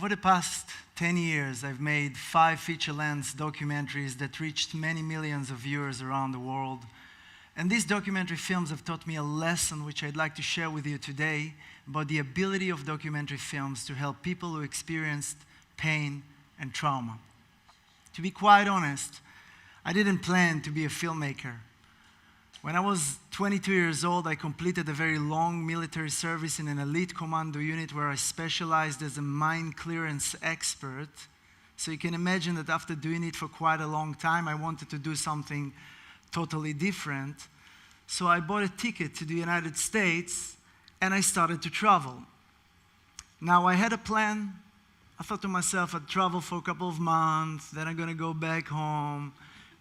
Over the past 10 years, I've made 5 feature-length documentaries that reached many millions of viewers around the world. And these documentary films have taught me a lesson which I'd like to share with you today about the ability of documentary films to help people who experienced pain and trauma. To be quite honest, I didn't plan to be a filmmaker. When I was 22 years old, I completed a very long military service in an elite commando unit where I specialized as a mine clearance expert. So you can imagine that after doing it for quite a long time, I wanted to do something totally different. So I bought a ticket to the United States and I started to travel. Now I had a plan. I thought to myself, I'd travel for a couple of months, then I'm going to go back home,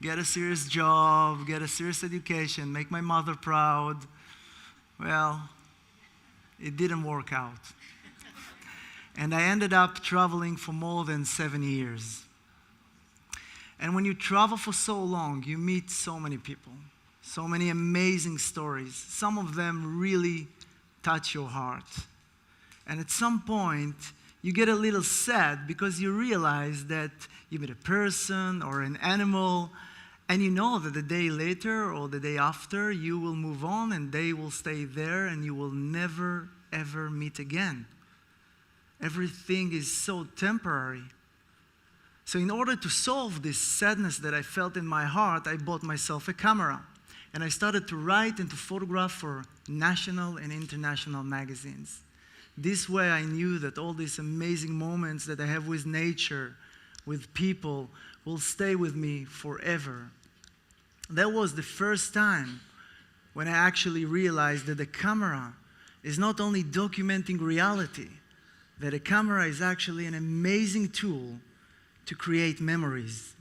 get a serious job, get a serious education, make my mother proud. Well, it didn't work out. And I ended up traveling for more than 7 years. And when you travel for so long, you meet so many people, so many amazing stories. Some of them really touch your heart. And at some point, you get a little sad because you realize that you meet a person or an animal, and you know that the day later or the day after, you will move on and they will stay there and you will never, ever meet again. Everything is so temporary. So in order to solve this sadness that I felt in my heart, I bought myself a camera. And I started to write and to photograph for national and international magazines. This way I knew that all these amazing moments that I have with nature, with people, will stay with me forever. That was the first time when I actually realized that the camera is not only documenting reality, that a camera is actually an amazing tool to create memories.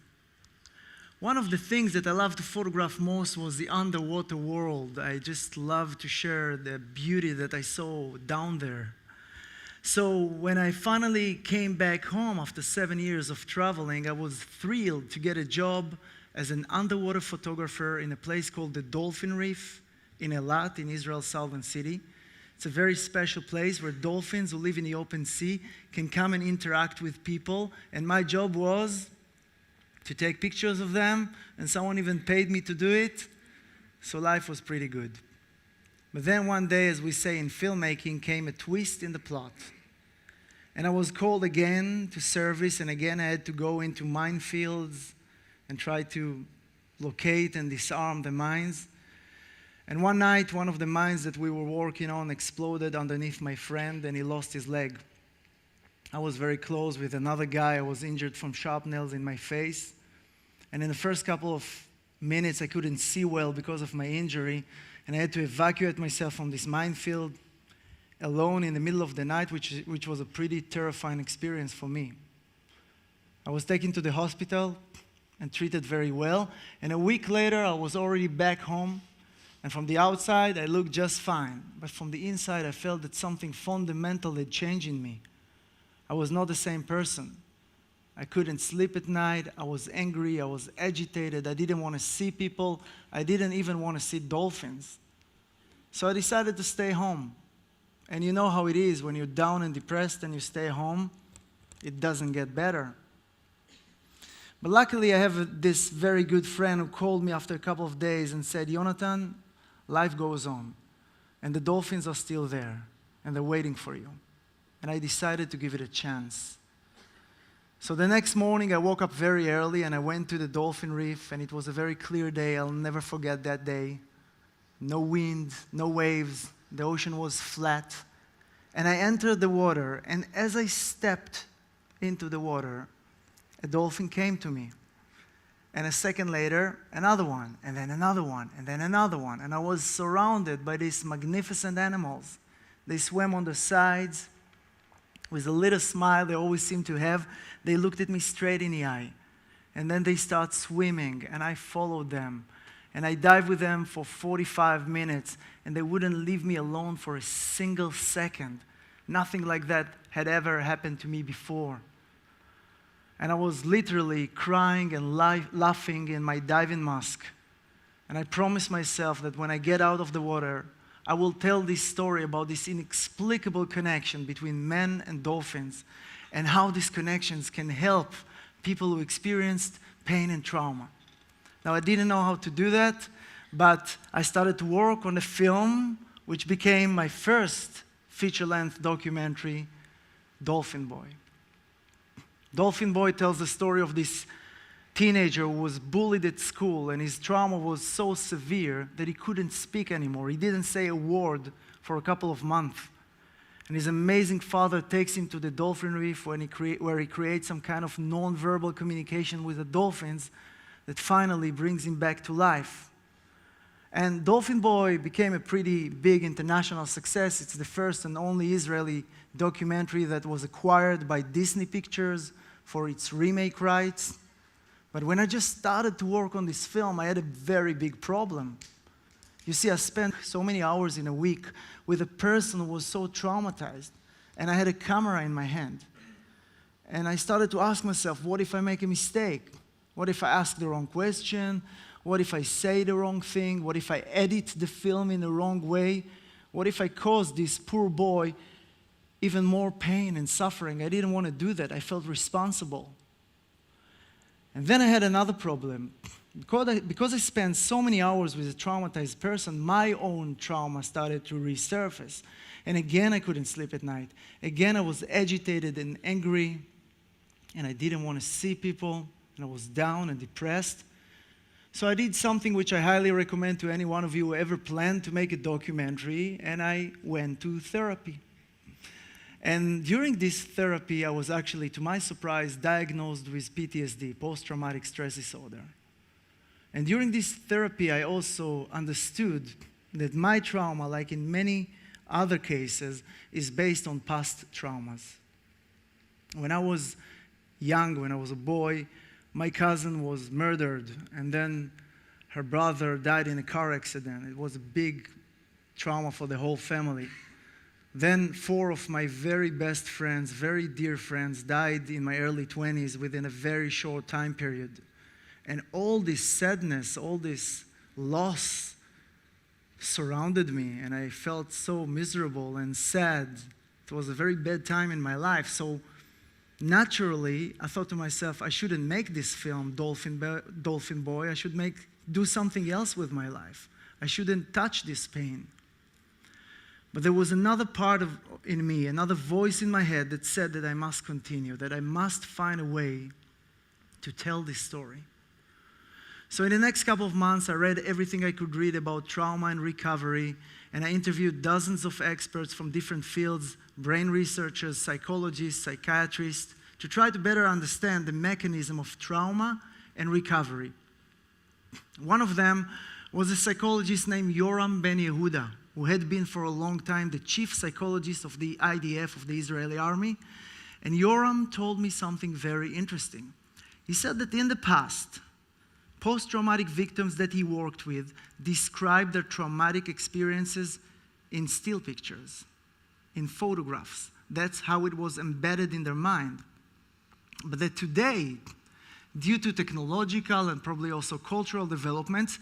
One of the things that I loved to photograph most was the underwater world. I just loved to share the beauty that I saw down there. So when I finally came back home after 7 years of traveling, I was thrilled to get a job as an underwater photographer in a place called the Dolphin Reef in Eilat, in Israel's southern city. It's a very special place where dolphins who live in the open sea can come and interact with people. And my job was to take pictures of them, and someone even paid me to do it. So life was pretty good. But then one day, as we say in filmmaking, came a twist in the plot. And I was called again to service, and again I had to go into minefields and try to locate and disarm the mines. And one night, one of the mines that we were working on exploded underneath my friend, and he lost his leg. I was very close with another guy. I was injured from sharp nails in my face. And in the first couple of minutes, I couldn't see well because of my injury. And I had to evacuate myself from this minefield alone in the middle of the night, which was a pretty terrifying experience for me. I was taken to the hospital and treated very well. And a week later, I was already back home. And from the outside, I looked just fine. But from the inside, I felt that something fundamental had changed in me. I was not the same person. I couldn't sleep at night. I was angry. I was agitated. I didn't want to see people. I didn't even want to see dolphins. So I decided to stay home. And you know how it is when you're down and depressed and you stay home. It doesn't get better. But luckily, I have this very good friend who called me after a couple of days and said, Yonatan, life goes on. And the dolphins are still there. And they're waiting for you. And I decided to give it a chance. So the next morning, I woke up very early and I went to the Dolphin Reef, and it was a very clear day. I'll never forget that day. No wind, no waves. The ocean was flat. And I entered the water, and as I stepped into the water, a dolphin came to me. And a second later, another one, and then another one, and then another one. And I was surrounded by these magnificent animals. They swam on the sides. With a little smile they always seem to have, they looked at me straight in the eye. And then they start swimming, and I followed them. And I dived with them for 45 minutes, and they wouldn't leave me alone for a single second. Nothing like that had ever happened to me before. And I was literally crying and laughing in my diving mask. And I promised myself that when I get out of the water, I will tell this story about this inexplicable connection between men and dolphins. and how these connections can help people who experienced pain and trauma. Now, I didn't know how to do that, but I started to work on a film which became my first feature-length documentary, Dolphin Boy. Dolphin Boy tells the story of this teenager who was bullied at school, and his trauma was so severe that he couldn't speak anymore. He didn't say a word for a couple of months. And his amazing father takes him to the dolphin reef where he creates some kind of non-verbal communication with the dolphins that finally brings him back to life. And Dolphin Boy became a pretty big international success. It's the first and only Israeli documentary that was acquired by Disney Pictures for its remake rights. But when I just started to work on this film, I had a very big problem. You see, I spent so many hours in a week with a person who was so traumatized, and I had a camera in my hand. And I started to ask myself, what if I make a mistake? What if I ask the wrong question? What if I say the wrong thing? What if I edit the film in the wrong way? What if I cause this poor boy even more pain and suffering? I didn't want to do that. I felt responsible. And then I had another problem. Because I spent so many hours with a traumatized person, my own trauma started to resurface. And again, I couldn't sleep at night. Again, I was agitated and angry, and I didn't want to see people, and I was down and depressed. So I did something which I highly recommend to any one of you who ever planned to make a documentary, and I went to therapy. And during this therapy, I was actually, to my surprise, diagnosed with PTSD, post-traumatic stress disorder. And during this therapy, I also understood that my trauma, like in many other cases, is based on past traumas. When I was young, when I was a boy, my cousin was murdered, and then her brother died in a car accident. It was a big trauma for the whole family. Then 4 of my very best friends, very dear friends, died in my early 20s within a very short time period. And all this sadness, all this loss surrounded me, and I felt so miserable and sad. It was a very bad time in my life. So naturally, I thought to myself, I shouldn't make this film, Dolphin Boy. I should do something else with my life. I shouldn't touch this pain. But there was another part in me, another voice in my head that said that I must continue, that I must find a way to tell this story. So in the next couple of months, I read everything I could read about trauma and recovery, and I interviewed dozens of experts from different fields, brain researchers, psychologists, psychiatrists, to try to better understand the mechanism of trauma and recovery. One of them was a psychologist named Yoram Ben Yehuda, who had been for a long time the chief psychologist of the IDF, of the Israeli army. And Yoram told me something very interesting. He said that in the past, post-traumatic victims that he worked with described their traumatic experiences in still pictures, in photographs. That's how it was embedded in their mind. But that today, due to technological and probably also cultural developments,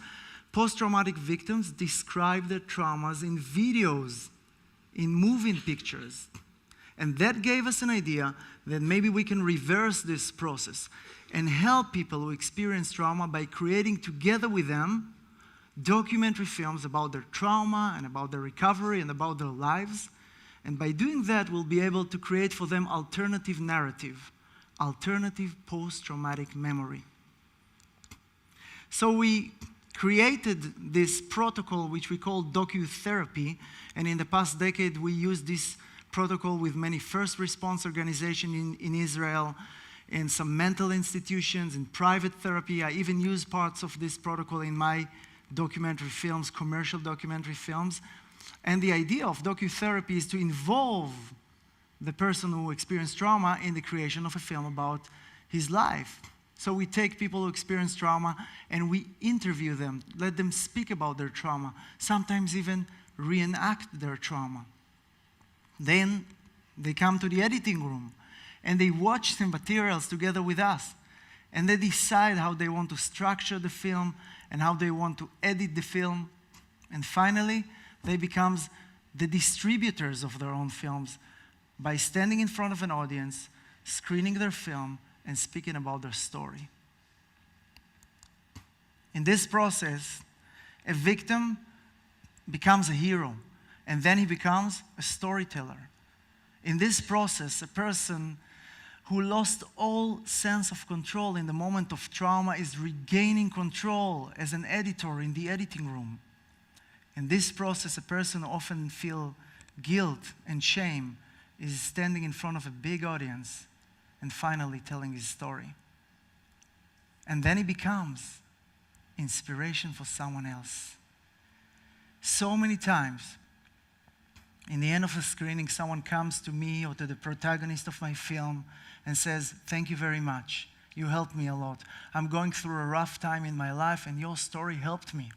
post-traumatic victims describe their traumas in videos, in moving pictures. And that gave us an idea that maybe we can reverse this process and help people who experience trauma by creating together with them documentary films about their trauma and about their recovery and about their lives. And by doing that, we'll be able to create for them alternative narrative, alternative post-traumatic memory. So we created this protocol which we call DocuTherapy, and in the past decade we used this protocol with many first response organizations in Israel, in some mental institutions, in private therapy. I even use parts of this protocol in my documentary films, commercial documentary films. And the idea of DocuTherapy is to involve the person who experienced trauma in the creation of a film about his life. So we take people who experience trauma and we interview them, let them speak about their trauma, sometimes even reenact their trauma. Then they come to the editing room and they watch the materials together with us. And they decide how they want to structure the film and how they want to edit the film. And finally, they become the distributors of their own films by standing in front of an audience, screening their film, and speaking about their story. In this process, a victim becomes a hero, and then he becomes a storyteller. In this process, a person who lost all sense of control in the moment of trauma is regaining control as an editor in the editing room. In this process, a person often feels guilt and shame is standing in front of a big audience and finally telling his story. And then he becomes inspiration for someone else. So many times, in the end of a screening, someone comes to me or to the protagonist of my film and says, "Thank you very much. You helped me a lot. I'm going through a rough time in my life and your story helped me."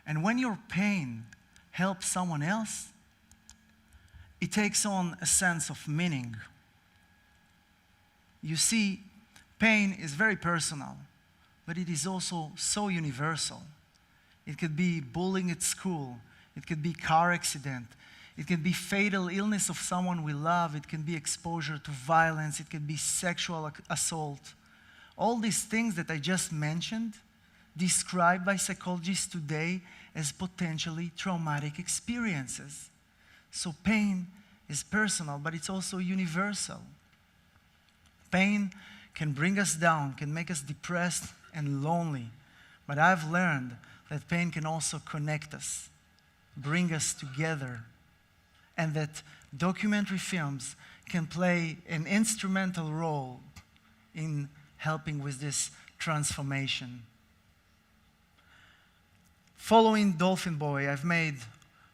And when your pain helps someone else, it takes on a sense of meaning. You see, pain is very personal, but it is also so universal. It could be bullying at school. It could be car accident. It can be fatal illness of someone we love. It can be exposure to violence. It can be sexual assault. All these things that I just mentioned, described by psychologists today as potentially traumatic experiences. So pain is personal, but it's also universal. Pain can bring us down, can make us depressed and lonely. But I've learned that pain can also connect us, bring us together, and that documentary films can play an instrumental role in helping with this transformation. Following Dolphin Boy, I've made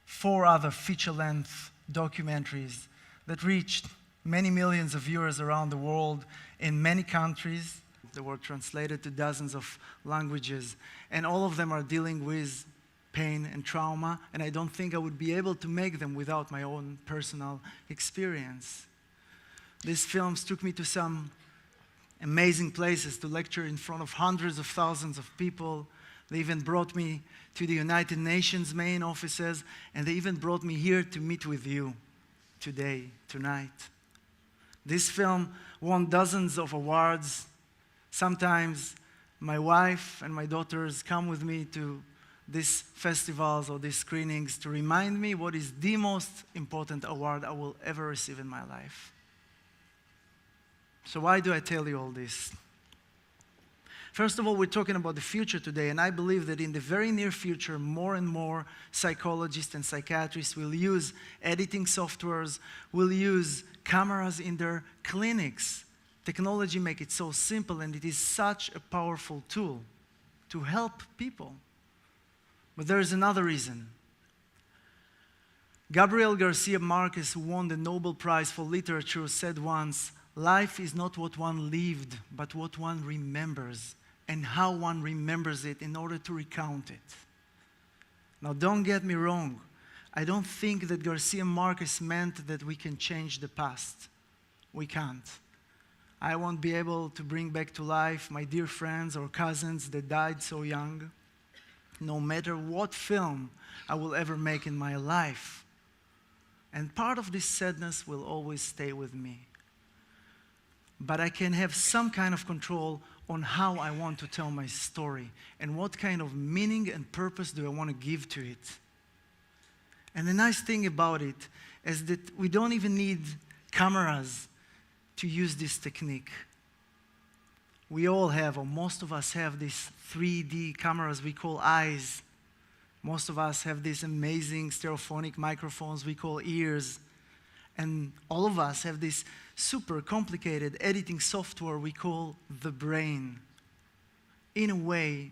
4 other feature-length documentaries that reached many millions of viewers around the world in many countries. They were translated to dozens of languages, and all of them are dealing with pain and trauma, and I don't think I would be able to make them without my own personal experience. These films took me to some amazing places to lecture in front of hundreds of thousands of people. They even brought me to the United Nations main offices, and they even brought me here to meet with you today, tonight. This film won dozens of awards. Sometimes my wife and my daughters come with me to these festivals or these screenings to remind me what is the most important award I will ever receive in my life. So why do I tell you all this? First of all, we're talking about the future today, and I believe that in the very near future, more and more psychologists and psychiatrists will use editing softwares, will use cameras in their clinics. Technology makes it so simple, and it is such a powerful tool to help people. But there is another reason. Gabriel Garcia Marquez, who won the Nobel Prize for Literature, said once, "Life is not what one lived, but what one remembers, and how one remembers it in order to recount it." Now, don't get me wrong. I don't think that Garcia Marquez meant that we can change the past. We can't. I won't be able to bring back to life my dear friends or cousins that died so young, no matter what film I will ever make in my life. And part of this sadness will always stay with me. But I can have some kind of control on how I want to tell my story and what kind of meaning and purpose do I want to give to it. And the nice thing about it is that we don't even need cameras to use this technique. We all have, or most of us have, these 3D cameras we call eyes. Most of us have these amazing stereophonic microphones we call ears. And all of us have this super complicated editing software we call the brain. In a way,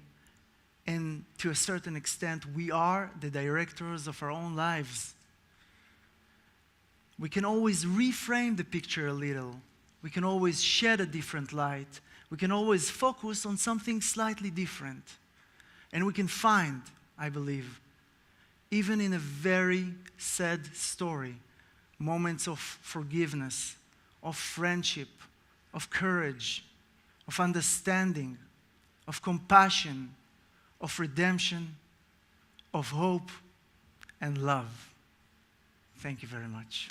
and to a certain extent, we are the directors of our own lives. We can always reframe the picture a little. We can always shed a different light. We can always focus on something slightly different. And we can find, I believe, even in a very sad story, moments of forgiveness, of friendship, of courage, of understanding, of compassion, of redemption, of hope, and love. Thank you very much.